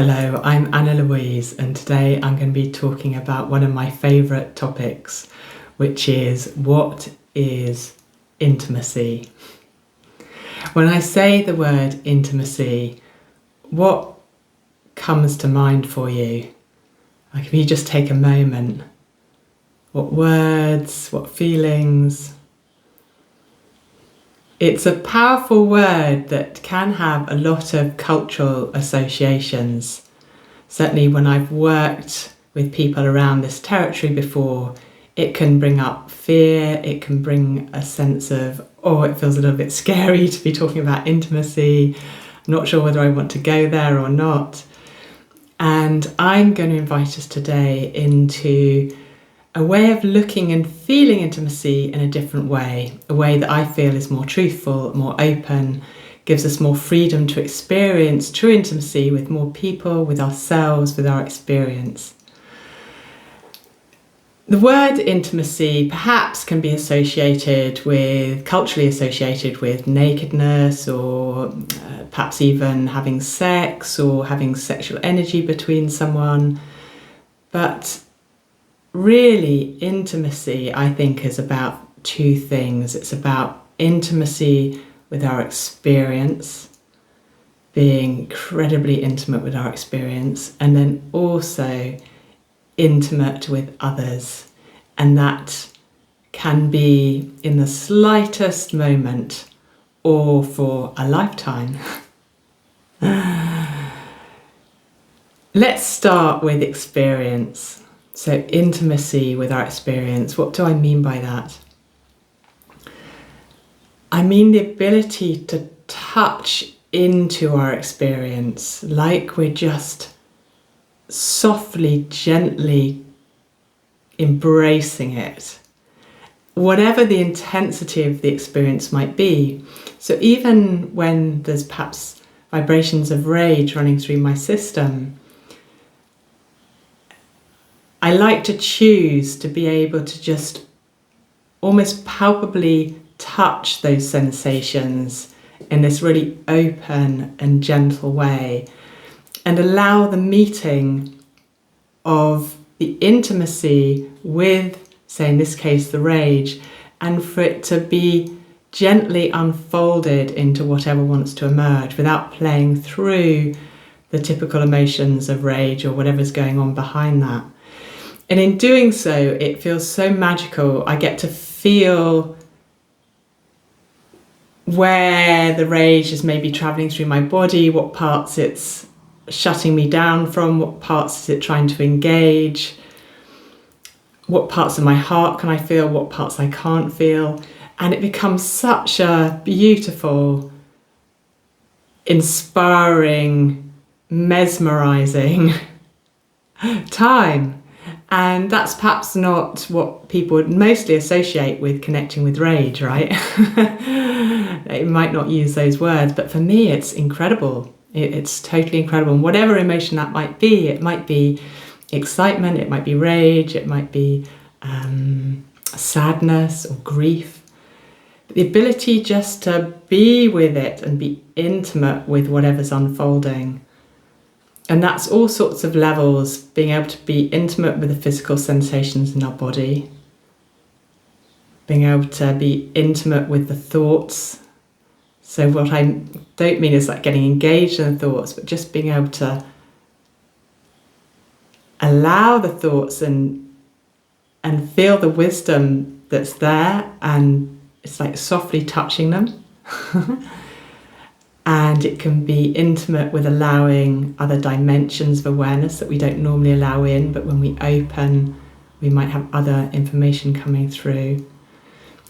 Hello, I'm Annalouise, and today I'm going to be talking about one of my favourite topics, which is what is intimacy? When I say the word intimacy, what comes to mind for you? Like if you just take a moment, what words, what feelings? It's a powerful word that can have a lot of cultural associations. Certainly when I've worked with people around this territory before, it can bring up fear, it can bring a sense of, it feels a little bit scary to be talking about intimacy. I'm not sure whether I want to go there or not. And I'm going to invite us today into a way of looking and feeling intimacy in a different way, a way that I feel is more truthful, more open, gives us more freedom to experience true intimacy with more people, with ourselves, with our experience. The word intimacy perhaps can be culturally associated with nakedness, or perhaps even having sex or having sexual energy between someone. But really, intimacy, I think, is about two things. It's about intimacy with our experience, being incredibly intimate with our experience, and then also intimate with others. And that can be in the slightest moment or for a lifetime. Let's start with experience. So intimacy with our experience, what do I mean by that? I mean the ability to touch into our experience like we're just softly, gently embracing it, whatever the intensity of the experience might be. So even when there's perhaps vibrations of rage running through my system, I like to choose to be able to just almost palpably touch those sensations in this really open and gentle way, and allow the meeting of the intimacy with, say in this case, the rage, and for it to be gently unfolded into whatever wants to emerge without playing through the typical emotions of rage or whatever's going on behind that. And in doing so, it feels so magical. I get to feel where the rage is maybe traveling through my body, what parts it's shutting me down from, what parts is it trying to engage, what parts of my heart can I feel, what parts I can't feel. And it becomes such a beautiful, inspiring, mesmerizing time. And that's perhaps not what people would mostly associate with connecting with rage, right? They might not use those words, but for me it's incredible. It's totally incredible. And whatever emotion that might be, it might be excitement, it might be rage, it might be sadness or grief. But the ability just to be with it and be intimate with whatever's unfolding. And that's all sorts of levels, being able to be intimate with the physical sensations in our body, being able to be intimate with the thoughts. So what I don't mean is like getting engaged in the thoughts, but just being able to allow the thoughts and feel the wisdom that's there, and it's like softly touching them. And it can be intimate with allowing other dimensions of awareness that we don't normally allow in, but when we open, we might have other information coming through.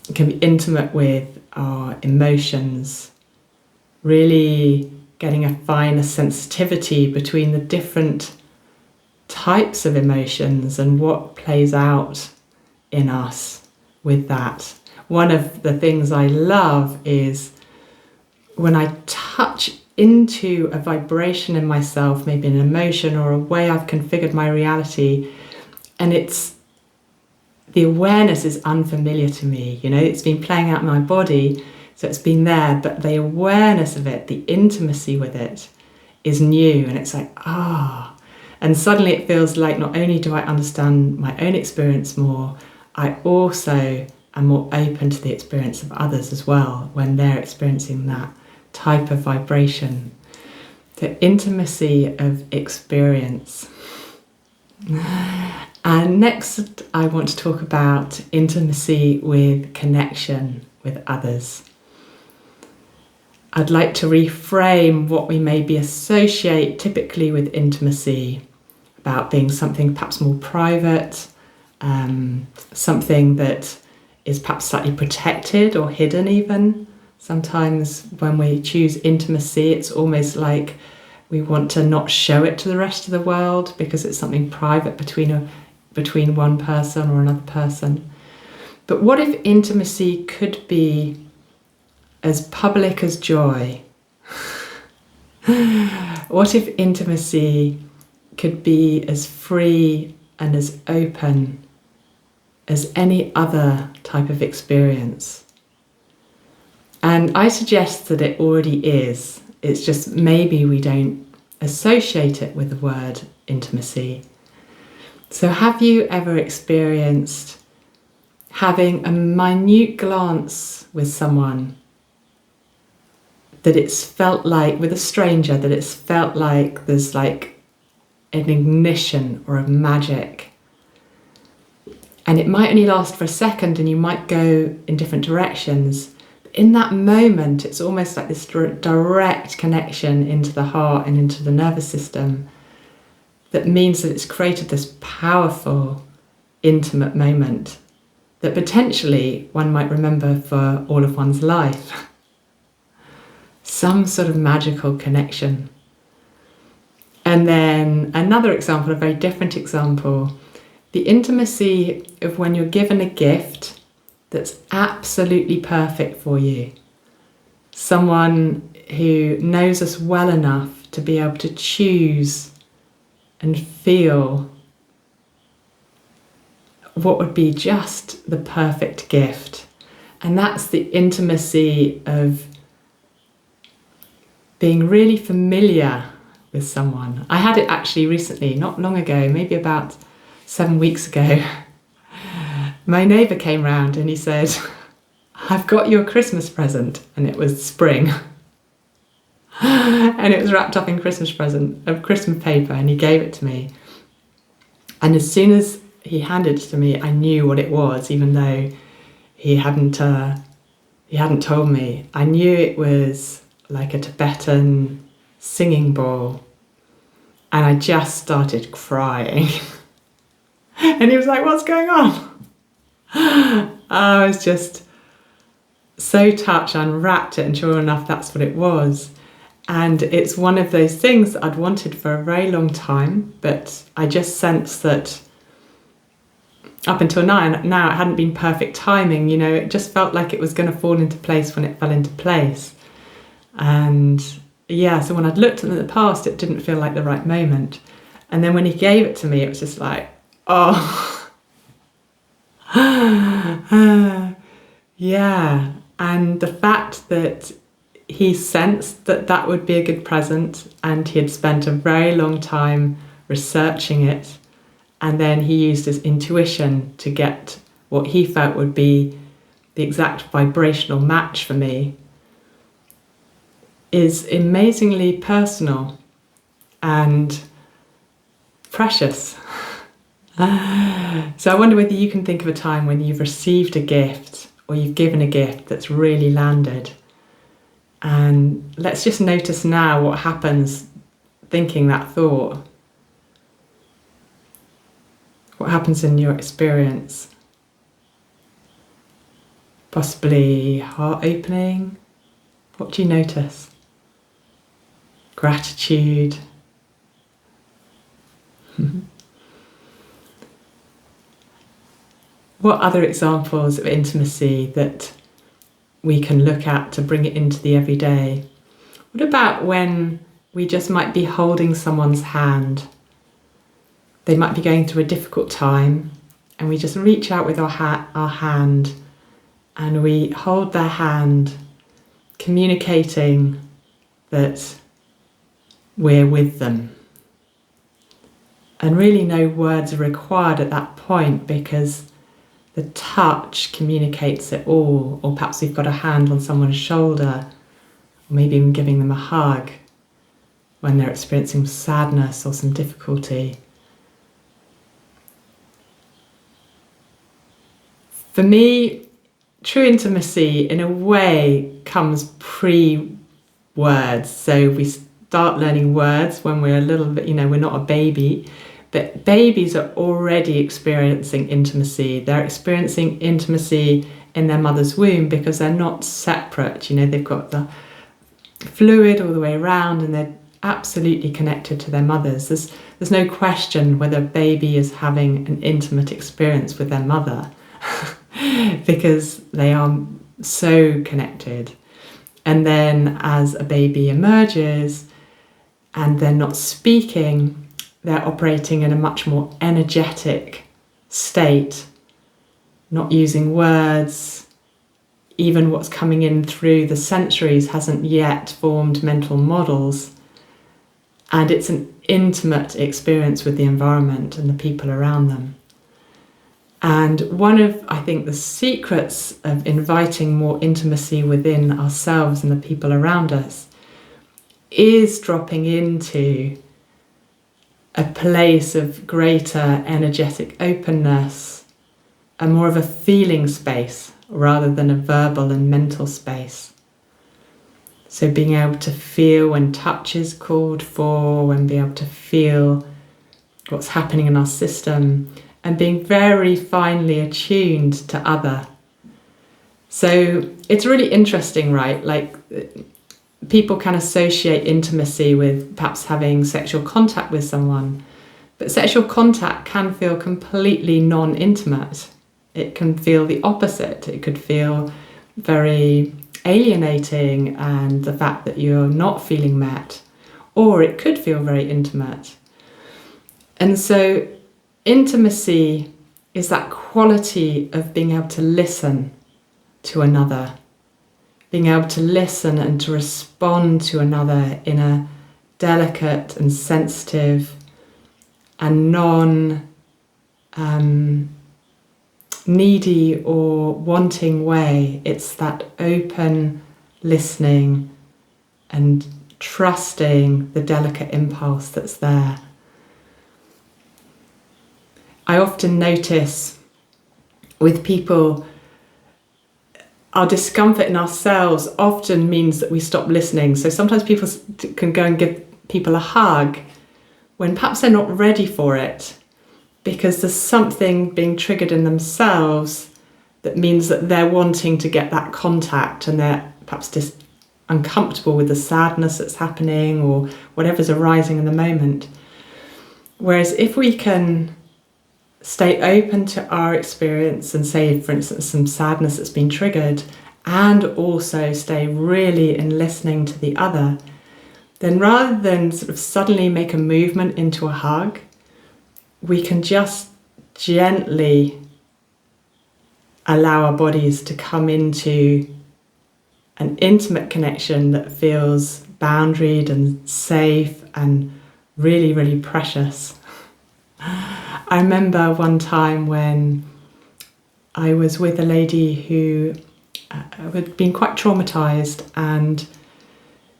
It can be intimate with our emotions, really getting a finer sensitivity between the different types of emotions and what plays out in us with that. One of the things I love is when I touch into a vibration in myself, maybe an emotion or a way I've configured my reality, and the awareness is unfamiliar to me. It's been playing out in my body, so it's been there, but the awareness of it, the intimacy with it, is new, and it's like, and suddenly it feels like not only do I understand my own experience more, I also am more open to the experience of others as well when they're experiencing that type of vibration. The intimacy of experience. And next I want to talk about intimacy with connection with others. I'd like to reframe what we maybe associate typically with intimacy, about being something perhaps more private, something that is perhaps slightly protected or hidden even. Sometimes when we choose intimacy, it's almost like we want to not show it to the rest of the world because it's something private between one person or another person. But what if intimacy could be as public as joy? What if intimacy could be as free and as open as any other type of experience? And I suggest that it already is. It's just maybe we don't associate it with the word intimacy. So have you ever experienced having a minute glance with someone that it's felt like, with a stranger, that it's felt like there's like an ignition or a magic? And it might only last for a second and you might go in different directions. In that moment, it's almost like this direct connection into the heart and into the nervous system that means that it's created this powerful, intimate moment that potentially one might remember for all of one's life. Some sort of magical connection. And then another example, a very different example, the intimacy of when you're given a gift that's absolutely perfect for you. Someone who knows us well enough to be able to choose and feel what would be just the perfect gift. And that's the intimacy of being really familiar with someone. I had it actually recently, not long ago, maybe about 7 weeks ago. My neighbour came round and he said, "I've got you a Christmas present," and it was spring. And it was wrapped up in Christmas paper, and he gave it to me. And as soon as he handed it to me, I knew what it was, even though he hadn't told me. I knew it was like a Tibetan singing bowl, and I just started crying. And he was like, "What's going on?" I was just so touched. I unwrapped it, and sure enough, that's what it was. And it's one of those things that I'd wanted for a very long time, but I just sensed that up until now it hadn't been perfect timing. It just felt like it was going to fall into place when it fell into place. And yeah, so when I'd looked at it in the past, it didn't feel like the right moment. And then when he gave it to me, it was just like, oh. Yeah, and the fact that he sensed that would be a good present, and he had spent a very long time researching it, and then he used his intuition to get what he felt would be the exact vibrational match for me, is amazingly personal and precious. So I wonder whether you can think of a time when you've received a gift or you've given a gift that's really landed. And let's just notice now what happens thinking that thought. What happens in your experience? Possibly heart opening. What do you notice? Gratitude. What other examples of intimacy that we can look at to bring it into the everyday? What about when we just might be holding someone's hand? They might be going through a difficult time, and we just reach out with our hand and we hold their hand, communicating that we're with them. And really no words are required at that point, because the touch communicates it all. Or perhaps we've got a hand on someone's shoulder, or maybe even giving them a hug when they're experiencing sadness or some difficulty. For me, true intimacy in a way comes pre-words. So we start learning words when we're a little bit, we're not a baby, but babies are already experiencing intimacy. They're experiencing intimacy in their mother's womb because they're not separate. They've got the fluid all the way around and they're absolutely connected to their mothers. There's no question whether a baby is having an intimate experience with their mother because they are so connected. And then as a baby emerges and they're not speaking, they're operating in a much more energetic state, not using words. Even what's coming in through the sensories hasn't yet formed mental models. And it's an intimate experience with the environment and the people around them. And one of, I think, the secrets of inviting more intimacy within ourselves and the people around us is dropping into a place of greater energetic openness, and more of a feeling space rather than a verbal and mental space. So being able to feel when touch is called for, when being able to feel what's happening in our system, and being very finely attuned to other. So it's really interesting, right? Like people can associate intimacy with perhaps having sexual contact with someone, but sexual contact can feel completely non-intimate. It can feel the opposite. It could feel very alienating and the fact that you're not feeling met, or it could feel very intimate. And so intimacy is that quality of being able to listen to another, being able to listen and to respond to another in a delicate and sensitive and needy or wanting way. It's that open listening and trusting the delicate impulse that's there. I often notice with people, our discomfort in ourselves often means that we stop listening. So sometimes people can go and give people a hug when perhaps they're not ready for it, because there's something being triggered in themselves that means that they're wanting to get that contact and they're perhaps just uncomfortable with the sadness that's happening or whatever's arising in the moment. Whereas if we can stay open to our experience and say, for instance, some sadness that's been triggered, and also stay really in listening to the other, then rather than sort of suddenly make a movement into a hug, we can just gently allow our bodies to come into an intimate connection that feels boundaried and safe and really, really precious. I remember one time when I was with a lady who had been quite traumatised, and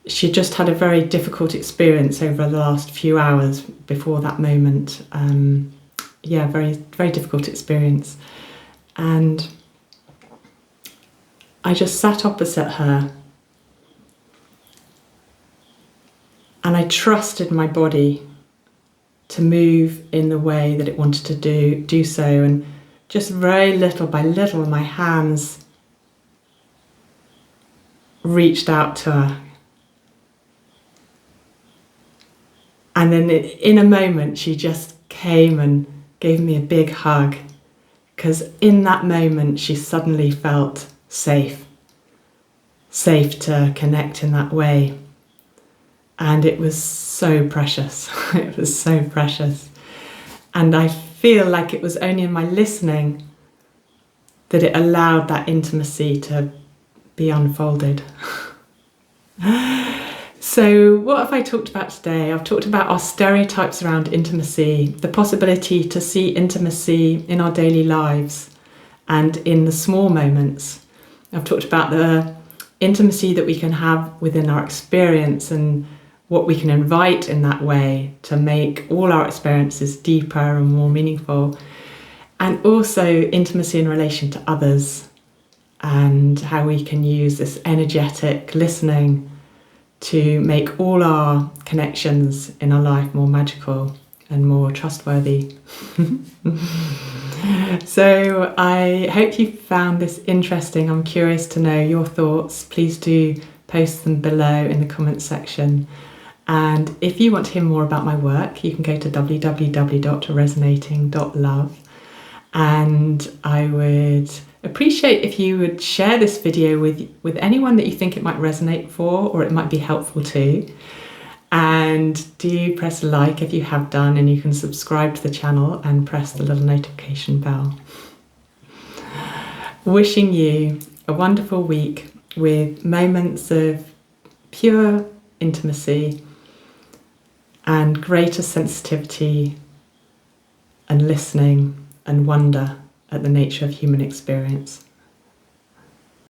she just had a very difficult experience over the last few hours before that moment. Very, very difficult experience. And I just sat opposite her and I trusted my body to move in the way that it wanted to do so, and just very little by little my hands reached out to her. And then in a moment she just came and gave me a big hug, because in that moment she suddenly felt safe to connect in that way. And it was so precious. It was so precious. And I feel like it was only in my listening that it allowed that intimacy to be unfolded. So So what have I talked about today? I've talked about our stereotypes around intimacy, the possibility to see intimacy in our daily lives and in the small moments. I've talked about the intimacy that we can have within our experience and what we can invite in that way to make all our experiences deeper and more meaningful. And also intimacy in relation to others and how we can use this energetic listening to make all our connections in our life more magical and more trustworthy. So I hope you found this interesting. I'm curious to know your thoughts. Please do post them below in the comments section. And if you want to hear more about my work, you can go to www.resonating.love. And I would appreciate if you would share this video with anyone that you think it might resonate for or it might be helpful to. And do press like if you have done, and you can subscribe to the channel and press the little notification bell. Wishing you a wonderful week with moments of pure intimacy and greater sensitivity and listening and wonder at the nature of human experience.